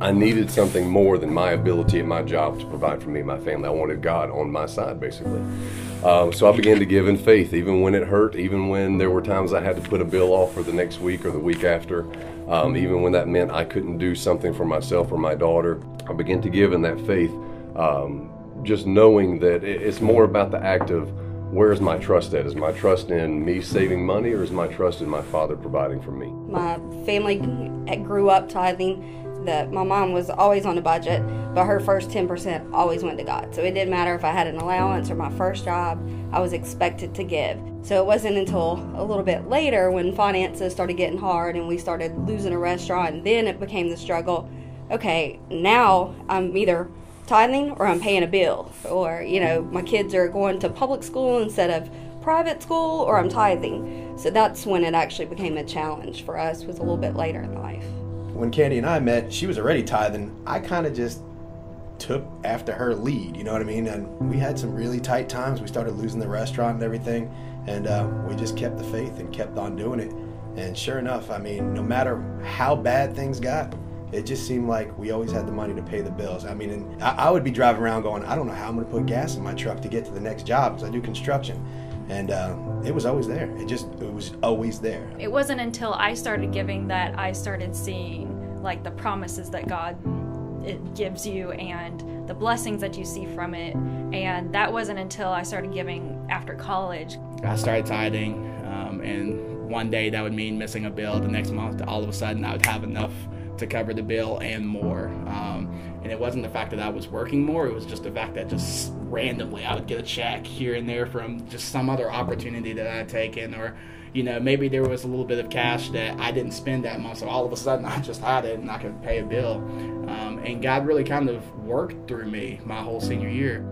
I needed something more than my ability at my job to provide for me and my family. I wanted God on my side, basically. So I began to give in faith, even when it hurt, even when there were times I had to put a bill off for the next week or the week after, even when that meant I couldn't do something for myself or my daughter. I began to give in that faith, just knowing that it's more about the act of, where's my trust at? Is my trust in me saving money, or is my trust in my Father providing for me? My family grew up tithing. My mom was always on a budget, but her first 10% always went to God. So it didn't matter if I had an allowance or my first job, I was expected to give. So it wasn't until a little bit later when finances started getting hard and we started losing a restaurant, and then it became the struggle. Okay, now I'm either tithing or I'm paying a bill, or my kids are going to public school instead of private school, or I'm tithing. So that's when it actually became a challenge for us, was a little bit later in life. When Candy and I met, she was already tithing. I kind of just took after her lead, you know what I mean? And we had some really tight times. We started losing the restaurant and everything, and we just kept the faith and kept on doing it. And sure enough, I mean, no matter how bad things got, it just seemed like we always had the money to pay the bills. I mean, and I would be driving around going, I don't know how I'm going to put gas in my truck to get to the next job, because I do construction. And it was always there. It was always there. It wasn't until I started giving that I started seeing like the promises that God gives you and the blessings that you see from it. And that wasn't until I started giving after college. I started tithing, and one day that would mean missing a bill. The next month, all of a sudden, I would have enough to cover the bill and more. And it wasn't the fact that I was working more, it was just the fact that just randomly I would get a check here and there from just some other opportunity that I had taken, or maybe there was a little bit of cash that I didn't spend that month, so all of a sudden I just had it and I could pay a bill. And God really kind of worked through me my whole senior year.